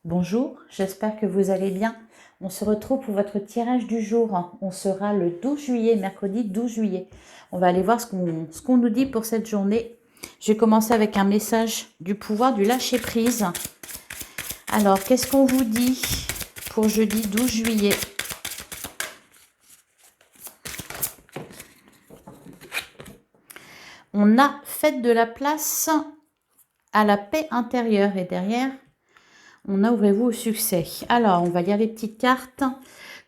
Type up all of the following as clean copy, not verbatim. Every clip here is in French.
Bonjour, j'espère que vous allez bien. On se retrouve pour votre tirage du jour. On sera le 12 juillet, mercredi 12 juillet. On va aller voir ce qu'on nous dit pour cette journée. Je vais commencer avec un message du pouvoir du lâcher-prise. Alors, qu'est-ce qu'on vous dit pour jeudi 12 juillet? On a fait de la place à la paix intérieure et derrière, on a ouvrez-vous au succès. Alors, on va lire les petites cartes.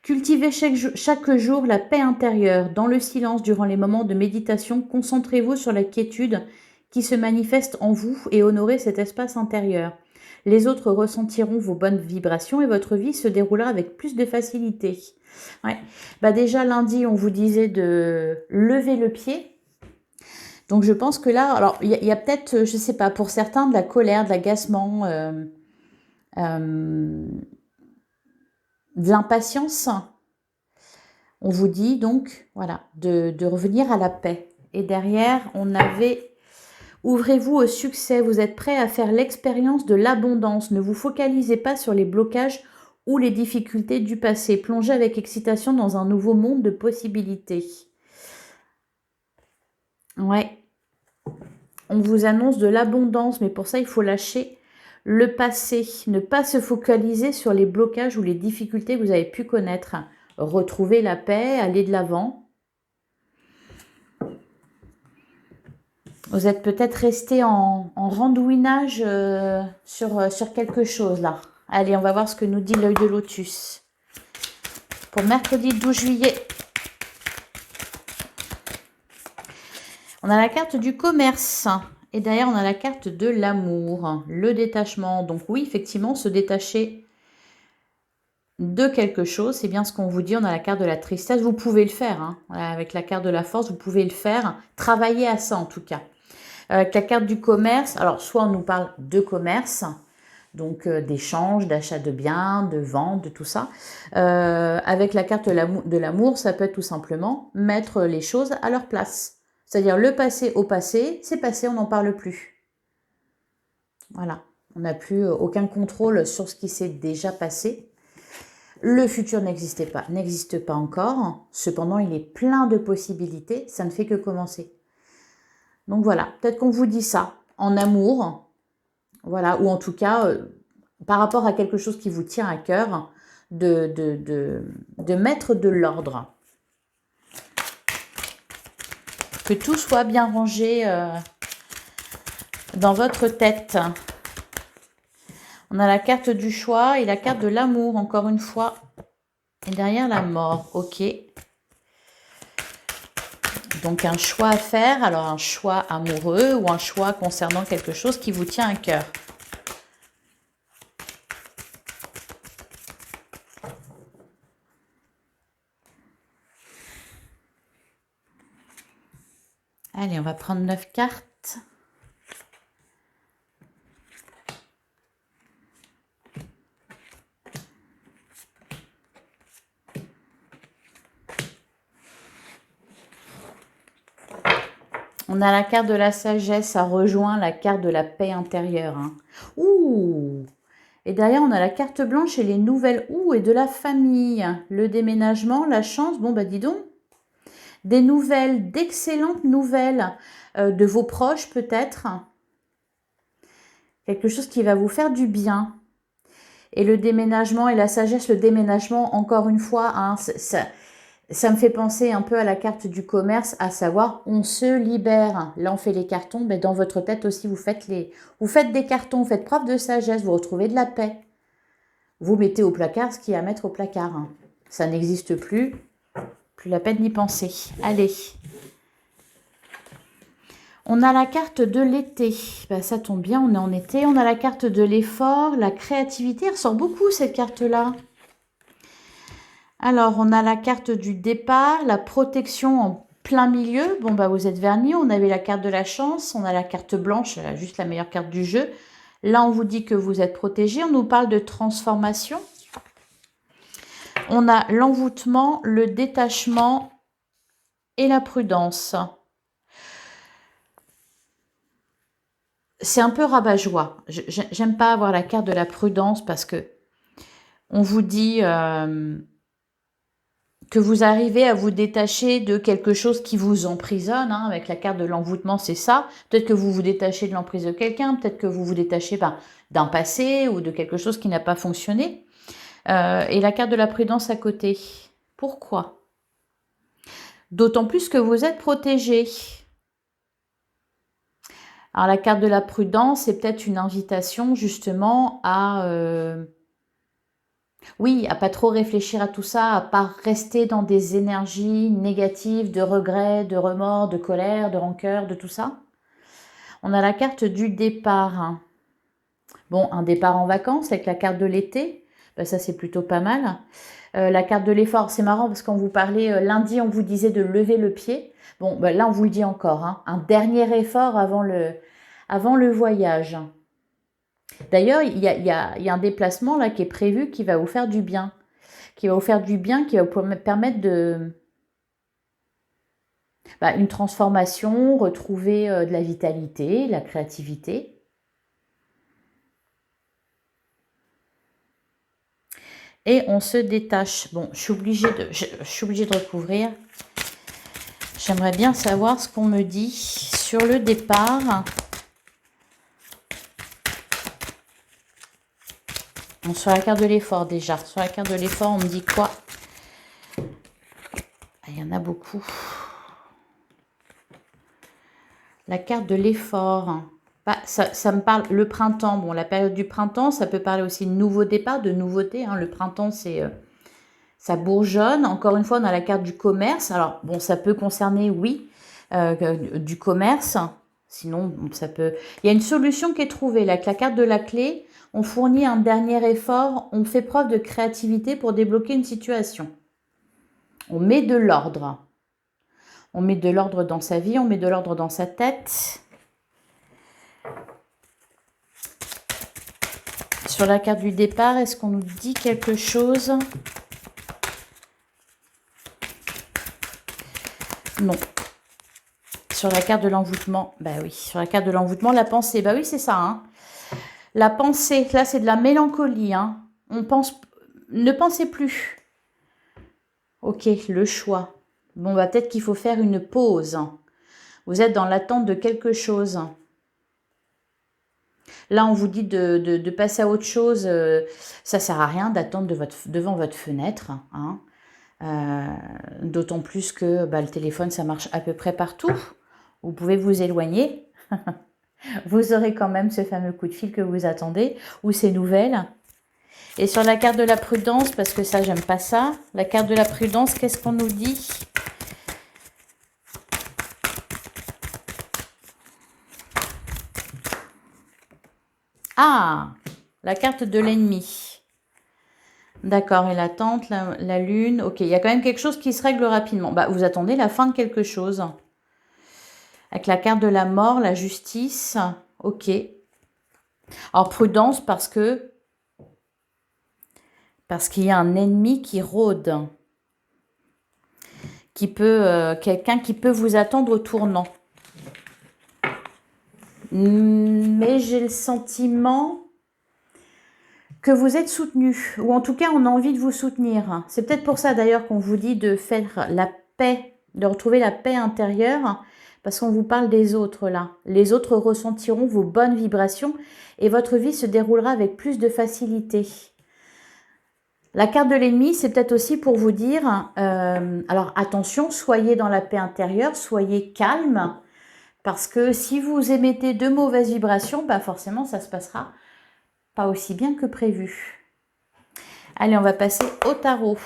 Cultivez chaque jour la paix intérieure. Dans le silence, durant les moments de méditation, concentrez-vous sur la quiétude qui se manifeste en vous et honorez cet espace intérieur. Les autres ressentiront vos bonnes vibrations et votre vie se déroulera avec plus de facilité. Ouais. Déjà lundi, on vous disait de lever le pied. Donc je pense que là, alors il y a peut-être, je sais pas, pour certains de la colère, de l'agacement, de l'impatience. On vous dit donc, voilà, de revenir à la paix. Et derrière, on avait, ouvrez-vous au succès, vous êtes prêt à faire l'expérience de l'abondance. Ne vous focalisez pas sur les blocages ou les difficultés du passé. Plongez avec excitation dans un nouveau monde de possibilités. Ouais. On vous annonce de l'abondance, mais pour ça, il faut lâcher le passé. Ne pas se focaliser sur les blocages ou les difficultés que vous avez pu connaître. Retrouver la paix, aller de l'avant. Vous êtes peut-être resté en randouinage sur quelque chose là. Allez, on va voir ce que nous dit l'œil de lotus. Pour mercredi 12 juillet. On a la carte du commerce. Et derrière, on a la carte de l'amour. Le détachement. Donc oui, effectivement, se détacher de quelque chose. C'est bien ce qu'on vous dit. On a la carte de la tristesse. Vous pouvez le faire. Hein. Avec la carte de la force, vous pouvez le faire. Travaillez à ça en tout cas. Avec la carte du commerce, alors soit on nous parle de commerce, donc d'échange, d'achat de biens, de vente, de tout ça. Avec la carte de l'amour, ça peut être tout simplement mettre les choses à leur place. C'est-à-dire le passé au passé, c'est passé, on n'en parle plus. Voilà, on n'a plus aucun contrôle sur ce qui s'est déjà passé. Le futur n'existe pas encore. Cependant, il est plein de possibilités, ça ne fait que commencer. Donc voilà, peut-être qu'on vous dit ça en amour, voilà, ou en tout cas, par rapport à quelque chose qui vous tient à cœur, de mettre de l'ordre. Que tout soit bien rangé dans votre tête. On a la carte du choix et la carte de l'amour, encore une fois. Et derrière la mort, ok. Donc un choix à faire, alors un choix amoureux ou un choix concernant quelque chose qui vous tient à cœur. Allez, on va prendre 9 cartes. On a la carte de la sagesse, ça rejoint la carte de la paix intérieure. Hein. Ouh! Et derrière, on a la carte blanche et les nouvelles. Ouh! Et de la famille. Le déménagement, la chance. Bon, bah dis donc. Des nouvelles, d'excellentes nouvelles de vos proches peut-être. Quelque chose qui va vous faire du bien. Et le déménagement et la sagesse, le déménagement, encore une fois, hein, ça me fait penser un peu à la carte du commerce, à savoir, on se libère. Là, on fait les cartons, mais dans votre tête aussi, vous faites des cartons, vous faites preuve de sagesse, vous retrouvez de la paix. Vous mettez au placard ce qu'il y a à mettre au placard. Hein. Ça n'existe plus. Plus la peine d'y penser. Allez. On a la carte de l'été. Ben, ça tombe bien, on est en été. On a la carte de l'effort, la créativité. Elle ressort beaucoup, cette carte-là. Alors, on a la carte du départ, la protection en plein milieu. Bon, bah, vous êtes vernis. On avait la carte de la chance. On a la carte blanche, juste la meilleure carte du jeu. Là, on vous dit que vous êtes protégé. On nous parle de transformation. On a l'envoûtement, le détachement et la prudence. c'est un peu rabat-joie. J'aime pas avoir la carte de la prudence parce que on vous dit que vous arrivez à vous détacher de quelque chose qui vous emprisonne. Hein, avec la carte de l'envoûtement, c'est ça. Peut-être que vous vous détachez de l'emprise de quelqu'un, peut-être que vous vous détachez d'un passé ou de quelque chose qui n'a pas fonctionné. Et la carte de la prudence à côté. Pourquoi? D'autant plus que vous êtes protégé. Alors la carte de la prudence, c'est peut-être une invitation justement à... oui, à pas trop réfléchir à tout ça, à pas rester dans des énergies négatives, de regrets, de remords, de colère, de rancœur, de tout ça. On a la carte du départ. Bon, un départ en vacances avec la carte de l'été, ben ça c'est plutôt pas mal. La carte de l'effort, c'est marrant parce qu'on vous parlait, lundi on vous disait de lever le pied. Bon, ben là on vous le dit encore, hein, un dernier effort avant le voyage. D'ailleurs, il y a un déplacement là qui est prévu qui va vous faire du bien. Qui va vous faire du bien, qui va vous permettre de... une transformation, retrouver de la vitalité, la créativité. Et on se détache. Bon, je suis obligée de recouvrir. J'aimerais bien savoir ce qu'on me dit sur le départ. Bon, sur la carte de l'effort déjà. Sur la carte de l'effort, on me dit quoi? Il y en a beaucoup. La carte de l'effort. Ça me parle, le printemps. Bon, la période du printemps, ça peut parler aussi de nouveau départ, de nouveauté. Hein. Le printemps, c'est... ça bourgeonne. Encore une fois, on a la carte du commerce. Alors, bon, ça peut concerner, oui, du commerce. Sinon, ça peut... Il y a une solution qui est trouvée. Là, avec la carte de la clé, on fournit un dernier effort. On fait preuve de créativité pour débloquer une situation. On met de l'ordre. On met de l'ordre dans sa vie. On met de l'ordre dans sa tête. Sur la carte du départ, est-ce qu'on nous dit quelque chose ? Non. Sur la carte de l'envoûtement, bah oui, sur la carte de l'envoûtement, la pensée, bah oui, c'est ça. Hein. La pensée, là, c'est de la mélancolie. Hein. On pense, ne pensez plus. Ok, le choix. Bon, bah peut-être qu'il faut faire une pause. Vous êtes dans l'attente de quelque chose. Là, on vous dit de passer à autre chose. Ça ne sert à rien d'attendre devant votre fenêtre. Hein. D'autant plus que le téléphone, ça marche à peu près partout. Vous pouvez vous éloigner. Vous aurez quand même ce fameux coup de fil que vous attendez ou ces nouvelles. Et sur la carte de la prudence, parce que ça, j'aime pas ça. La carte de la prudence, qu'est-ce qu'on nous dit ? Ah, la carte de l'ennemi. D'accord, et l'attente, la lune. Ok, il y a quand même quelque chose qui se règle rapidement. Vous attendez la fin de quelque chose. Avec la carte de la mort, la justice. Ok. Alors, prudence parce qu'il y a un ennemi qui rôde. Quelqu'un qui peut vous attendre au tournant. Mais j'ai le sentiment que vous êtes soutenu, ou en tout cas on a envie de vous soutenir. C'est peut-être pour ça d'ailleurs qu'on vous dit de faire la paix, de retrouver la paix intérieure, parce qu'on vous parle des autres là. Les autres ressentiront vos bonnes vibrations et votre vie se déroulera avec plus de facilité. La carte de l'ennemi, c'est peut-être aussi pour vous dire, alors attention, soyez dans la paix intérieure, soyez calme, parce que si vous émettez de mauvaises vibrations, forcément ça se passera pas aussi bien que prévu. Allez, on va passer au tarot.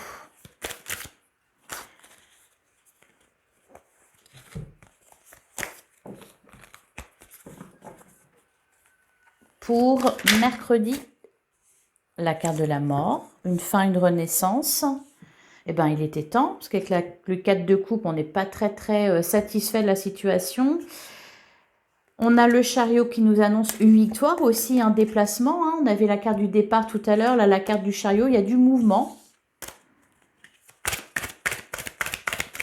Pour mercredi, la carte de la mort, une fin, une renaissance. Il était temps, parce qu'avec le 4 de coupe, on n'est pas très satisfait de la situation. On a le chariot qui nous annonce une victoire, aussi un déplacement. Hein. On avait la carte du départ tout à l'heure, là la carte du chariot, il y a du mouvement.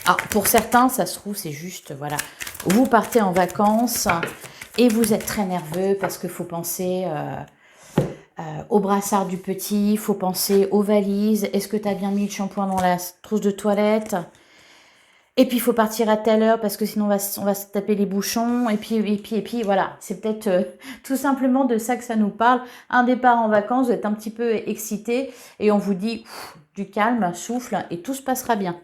Alors, pour certains, ça se trouve, c'est juste, voilà, vous partez en vacances, Et vous êtes très nerveux parce qu'il faut penser au brassard du petit, il faut penser aux valises. Est-ce que tu as bien mis le shampoing dans la trousse de toilette? Et puis, il faut partir à telle heure parce que sinon, on va se taper les bouchons. Et puis, voilà. C'est peut-être tout simplement de ça que ça nous parle. Un départ en vacances, vous êtes un petit peu excité et on vous dit du calme, souffle et tout se passera bien.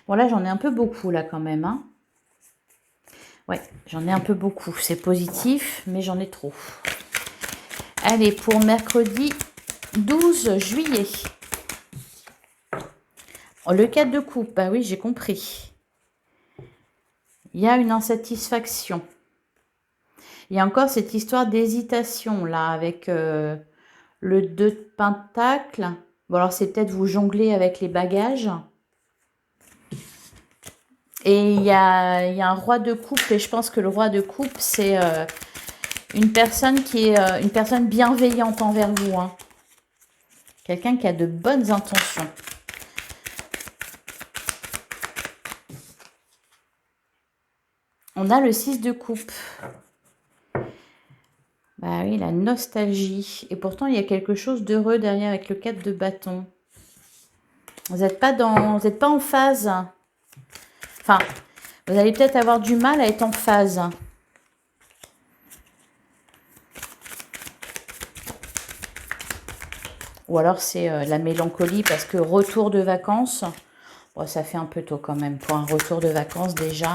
Bon, là, j'en ai un peu beaucoup, là, quand même. Hein. Ouais, j'en ai un peu beaucoup. C'est positif, mais j'en ai trop. Allez, pour mercredi 12 juillet. Oh, le 4 de coupe, bah oui, j'ai compris. Il y a une insatisfaction. Il y a encore cette histoire d'hésitation, là, avec le 2 de pentacle. Bon, alors, c'est peut-être vous jongler avec les bagages. Et il y a un roi de coupe, et je pense que le roi de coupe, c'est une personne qui est une personne bienveillante envers vous. Hein. Quelqu'un qui a de bonnes intentions. On a le 6 de coupe. Bah oui, la nostalgie. Et pourtant, il y a quelque chose d'heureux derrière avec le 4 de bâton. Vous n'êtes pas en phase. Enfin, vous allez peut-être avoir du mal à être en phase. Ou alors c'est la mélancolie parce que retour de vacances, bon, ça fait un peu tôt quand même pour un retour de vacances déjà.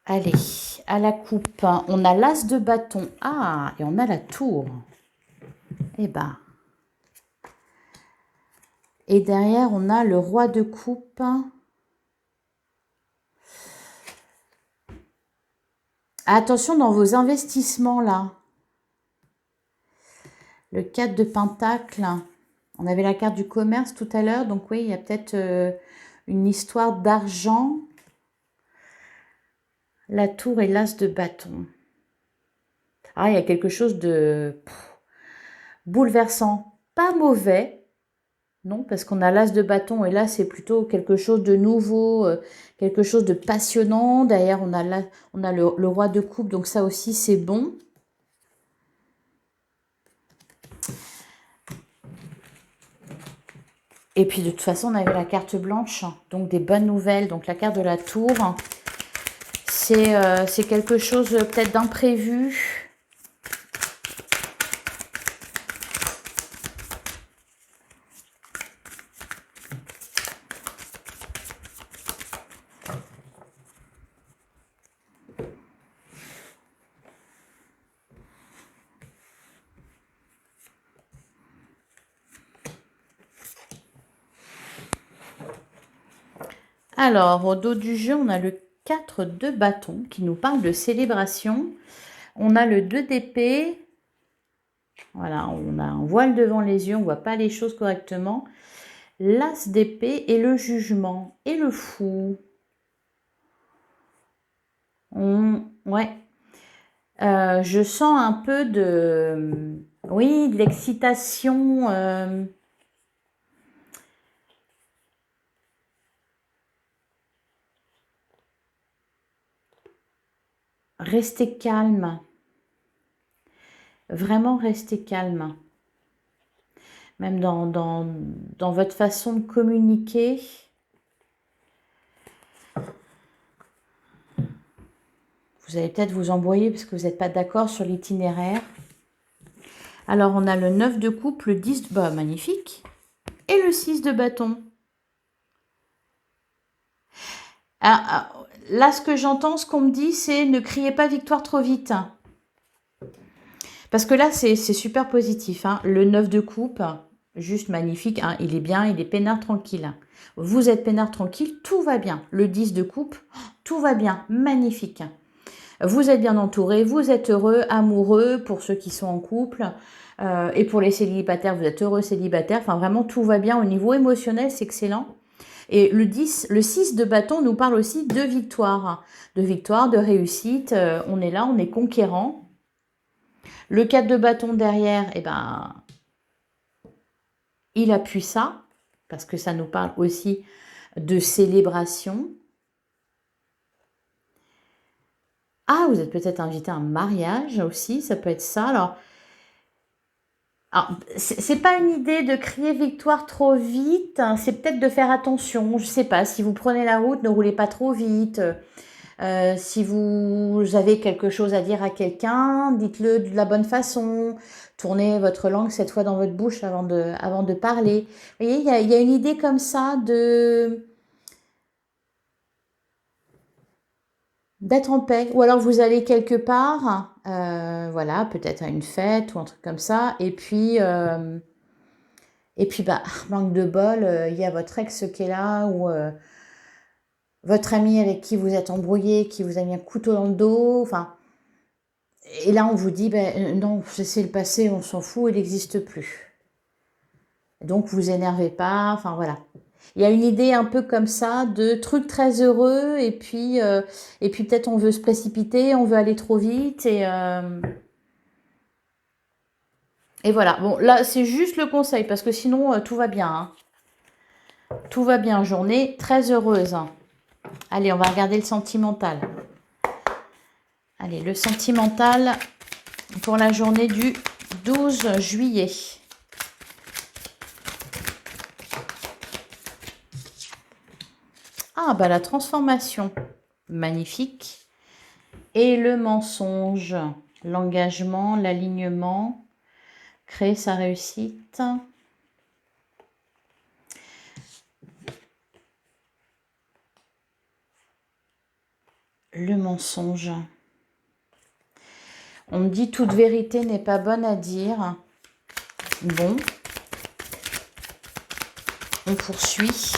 Allez, à la coupe, on a l'as de bâton. Ah, et on a la tour. Eh ben. Et derrière, on a le roi de coupe. Attention dans vos investissements là. Le 4 de pentacle. On avait la carte du commerce tout à l'heure. Donc oui, il y a peut-être une histoire d'argent. La tour et l'as de bâton. Ah, il y a quelque chose de bouleversant. Pas mauvais. Non, parce qu'on a l'as de bâton et là, c'est plutôt quelque chose de nouveau, quelque chose de passionnant. D'ailleurs, on a le roi de coupe, donc ça aussi, c'est bon. Et puis, de toute façon, on avait la carte blanche, donc des bonnes nouvelles. Donc, la carte de la tour, c'est quelque chose peut-être d'imprévu. Alors, au dos du jeu, on a le 4 de bâton qui nous parle de célébration. On a le 2 d'épée. Voilà, on a un voile devant les yeux, on ne voit pas les choses correctement. L'as d'épée et le jugement. Et le fou. Ouais. Je sens un peu de... Oui, de l'excitation. Restez calme. Vraiment restez calme. Même dans votre façon de communiquer. Vous allez peut-être vous embrouiller parce que vous n'êtes pas d'accord sur l'itinéraire. Alors, on a le 9 de coupe, le 10, bah, magnifique. Et le 6 de bâton. Là, ce que j'entends, ce qu'on me dit, c'est ne criez pas victoire trop vite. Parce que là, c'est super positif. Hein. Le 9 de coupe, juste magnifique. Hein. Il est bien, il est peinard tranquille. Vous êtes peinard tranquille, tout va bien. Le 10 de coupe, tout va bien, magnifique. Vous êtes bien entouré, vous êtes heureux, amoureux pour ceux qui sont en couple. Et pour les célibataires, vous êtes heureux célibataire. Enfin, vraiment, tout va bien au niveau émotionnel, c'est excellent. Et le 6 de bâton nous parle aussi de victoire, de réussite. On est là, on est conquérant. Le 4 de bâton derrière, eh ben, il appuie ça, parce que ça nous parle aussi de célébration. Ah, vous êtes peut-être invité à un mariage aussi, ça peut être ça. Alors, c'est pas une idée de crier victoire trop vite, hein, c'est peut-être de faire attention. Je sais pas, si vous prenez la route, ne roulez pas trop vite. Si vous avez quelque chose à dire à quelqu'un, dites-le de la bonne façon. Tournez votre langue cette fois dans votre bouche avant de parler. Vous voyez, il y a une idée comme ça d'être en paix. Ou alors vous allez quelque part, voilà, peut-être à une fête ou un truc comme ça, et puis bah, manque de bol, il y a votre ex qui est là, ou votre ami avec qui vous êtes embrouillé, qui vous a mis un couteau dans le dos, enfin, et là on vous dit, ben non, c'est le passé, on s'en fout, il n'existe plus. Donc vous énervez pas, enfin voilà. Il y a une idée un peu comme ça de trucs très heureux et puis peut-être on veut se précipiter, on veut aller trop vite et voilà. Bon, là c'est juste le conseil parce que sinon tout va bien, hein. Tout va bien, journée très heureuse, hein. Allez, on va regarder le sentimental. Allez, le sentimental pour la journée du 12 juillet. Ah, bah la transformation, magnifique. Et le mensonge, l'engagement, l'alignement, créer sa réussite. Le mensonge. On me dit toute vérité n'est pas bonne à dire. Bon. On poursuit.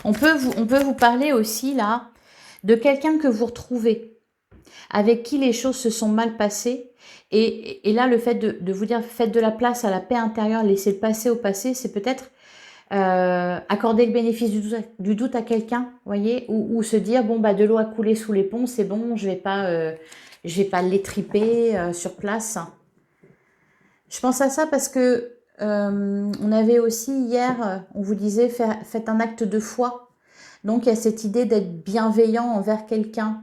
On peut vous parler aussi là de quelqu'un que vous retrouvez, avec qui les choses se sont mal passées. Et là, le fait de vous dire, faites de la place à la paix intérieure, laissez le passé au passé, c'est peut-être accorder le bénéfice du doute à quelqu'un, voyez, ou se dire, bon, bah, de l'eau a coulé sous les ponts, c'est bon, je vais pas l'étriper sur place. Je pense à ça parce que on avait aussi hier, on vous disait, faites un acte de foi. Donc, il y a cette idée d'être bienveillant envers quelqu'un,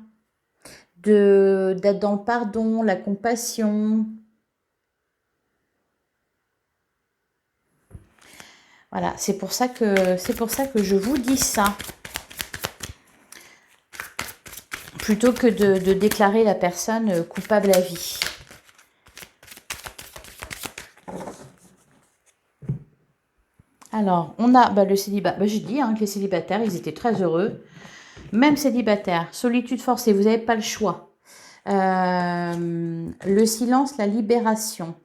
d'être dans le pardon, la compassion. Voilà, c'est pour ça que je vous dis ça. Plutôt que de déclarer la personne coupable à vie. Alors, on a le célibat. J'ai dit que les célibataires, ils étaient très heureux. Même célibataire, solitude forcée, vous n'avez pas le choix. Le silence, la libération.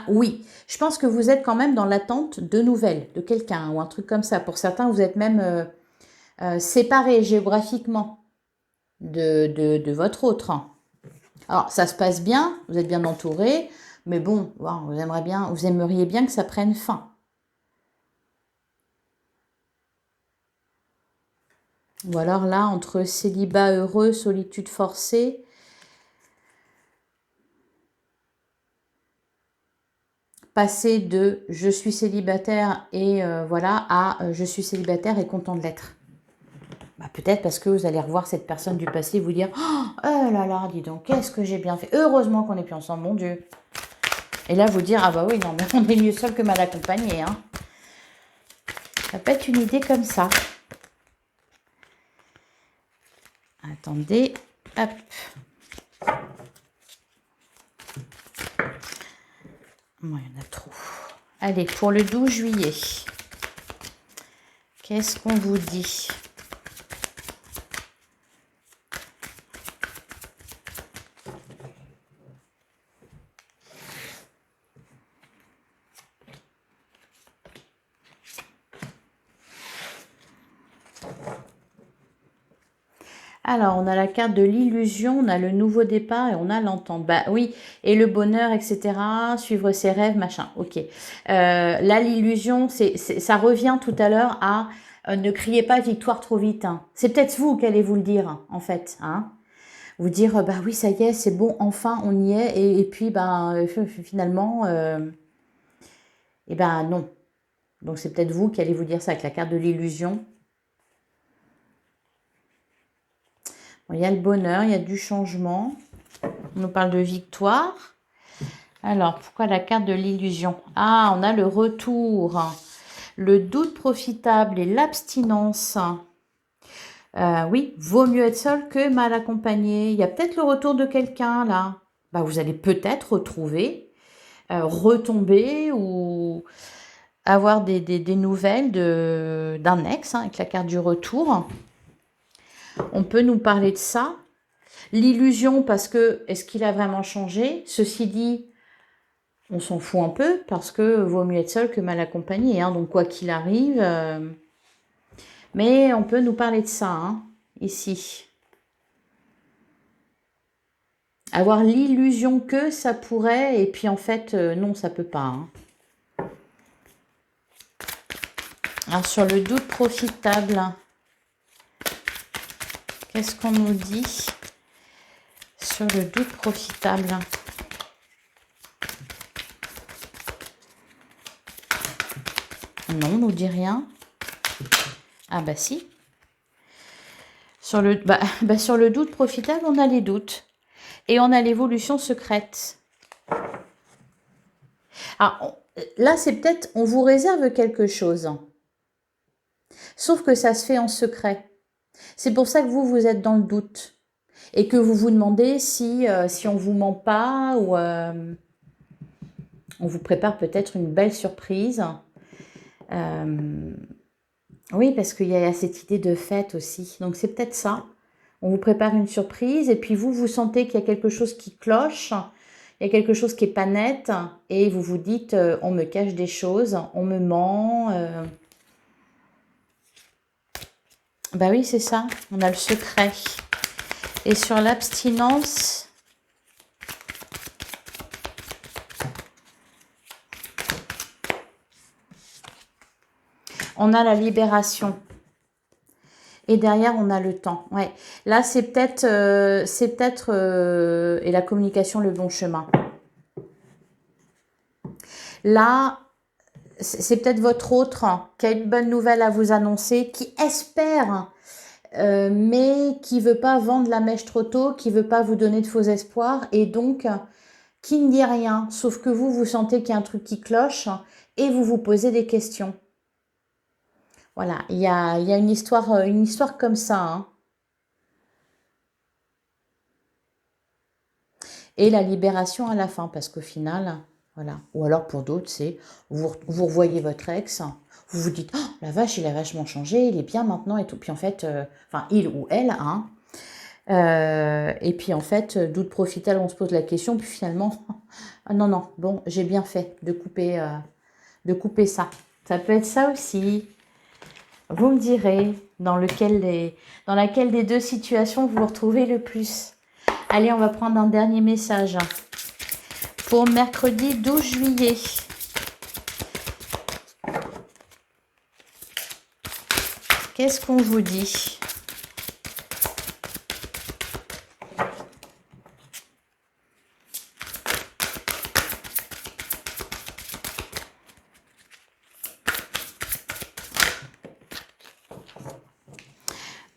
Oui, je pense que vous êtes quand même dans l'attente de nouvelles, de quelqu'un ou un truc comme ça. Pour certains, vous êtes même séparés géographiquement de votre autre. Alors, ça se passe bien, vous êtes bien entouré, mais bon, vous aimeriez bien que ça prenne fin. Ou alors là, entre célibat heureux, solitude forcée, passer de je suis célibataire et voilà à je suis célibataire et content de l'être. Peut-être parce que vous allez revoir cette personne du passé et vous dire oh là là, dis donc, qu'est-ce que j'ai bien fait. Heureusement qu'on n'est plus ensemble, mon Dieu. Et là, vous dire ah bah oui, non, mais on est mieux seul que mal accompagné. Hein. Ça peut être une idée comme ça. Attendez, hop. Bon, il y en a trop. Allez, pour le 12 juillet, qu'est-ce qu'on vous dit ? Alors, on a la carte de l'illusion, on a le nouveau départ et on a l'entente. Oui, et le bonheur, etc. Suivre ses rêves, machin. Ok. Là, l'illusion, ça revient tout à l'heure à ne criez pas victoire trop vite. Hein. C'est peut-être vous qui allez vous le dire, en fait. Hein. vous dire, bah oui, ça y est, c'est bon, enfin, on y est. Et puis, ben, finalement, et ben non. Donc, c'est peut-être vous qui allez vous dire ça avec la carte de l'illusion. Bon, il y a le bonheur, il y a du changement. On nous parle de victoire. Alors, pourquoi la carte de l'illusion? Ah, on a le retour, le doute profitable et l'abstinence. Oui, vaut mieux être seul que mal accompagné. Il y a peut-être le retour de quelqu'un là. Bah, vous allez peut-être retrouver, retomber ou avoir des nouvelles d'un ex, avec la carte du retour. On peut nous parler de ça. L'illusion parce que, est-ce qu'il a vraiment changé? Ceci dit, on s'en fout un peu parce que vaut mieux être seul que mal accompagné. Hein, donc quoi qu'il arrive, mais on peut nous parler de ça, hein, ici. Avoir l'illusion que ça pourrait, et puis en fait, non, ça peut pas. Hein. Alors sur le doute profitable, qu'est-ce qu'on nous dit sur le doute profitable? Non, on nous dit rien. Ah bah si. Sur le doute profitable, on a les doutes. Et on a l'évolution secrète. Alors, là, c'est peut-être, on vous réserve quelque chose. Sauf que ça se fait en secret. C'est pour ça que vous êtes dans le doute. Et que vous vous demandez si on vous ment pas ou on vous prépare peut-être une belle surprise. Oui, parce qu'il y a cette idée de fête aussi. Donc, c'est peut-être ça. On vous prépare une surprise et puis vous sentez qu'il y a quelque chose qui cloche, il y a quelque chose qui n'est pas net et vous vous dites on me cache des choses, on me ment. Bah oui, c'est ça, on a le secret. Et sur l'abstinence, on a la libération. Et derrière, on a le temps. Ouais. Là, c'est peut-être et la communication, le bon chemin. Là, c'est peut-être votre autre qui a une bonne nouvelle à vous annoncer, qui espère, mais qui veut pas vendre la mèche trop tôt, qui veut pas vous donner de faux espoirs, et donc qui ne dit rien, sauf que vous sentez qu'il y a un truc qui cloche, et vous vous posez des questions. Voilà, il y a une histoire comme ça, hein. Et la libération à la fin, parce qu'au final, voilà. Ou alors pour d'autres, c'est vous revoyez votre ex, vous vous dites, oh, la vache, il a vachement changé, il est bien maintenant et tout. Puis en fait, enfin, il ou elle, hein. Et puis en fait, doute profitable, on se pose la question, puis finalement, ah non, non, bon, j'ai bien fait de couper ça. Ça peut être ça aussi. Vous me direz dans laquelle des deux situations vous vous retrouvez le plus. Allez, on va prendre un dernier message pour mercredi 12 juillet. Qu'est-ce qu'on vous dit?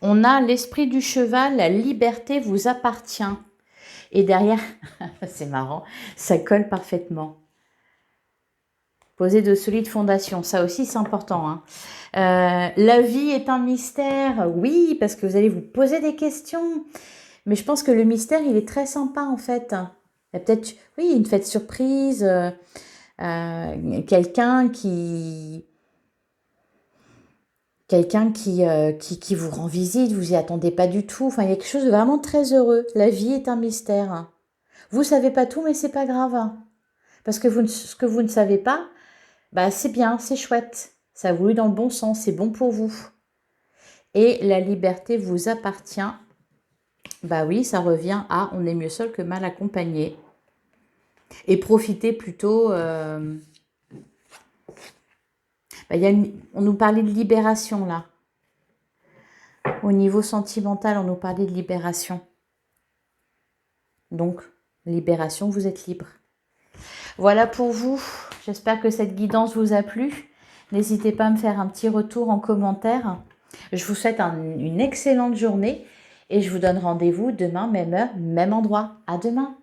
On a l'esprit du cheval, la liberté vous appartient. Et derrière, c'est marrant, ça colle parfaitement. Poser de solides fondations, ça aussi c'est important. Hein. La vie est un mystère, oui, parce que vous allez vous poser des questions. Mais je pense que le mystère, il est très sympa en fait. Il y a peut-être, oui, une fête surprise, quelqu'un qui vous rend visite, vous y attendez pas du tout. Enfin, il y a quelque chose de vraiment très heureux. La vie est un mystère. Vous savez pas tout, mais c'est pas grave. Parce que ce que vous ne savez pas, bah c'est bien, c'est chouette. Ça évolue dans le bon sens, c'est bon pour vous. Et la liberté vous appartient. Bah oui, ça revient à on est mieux seul que mal accompagné. Et profitez plutôt. On nous parlait de libération là. Au niveau sentimental, on nous parlait de libération. Donc, libération, vous êtes libre. Voilà pour vous. J'espère que cette guidance vous a plu. N'hésitez pas à me faire un petit retour en commentaire. Je vous souhaite une excellente journée et je vous donne rendez-vous demain, même heure, même endroit. À demain.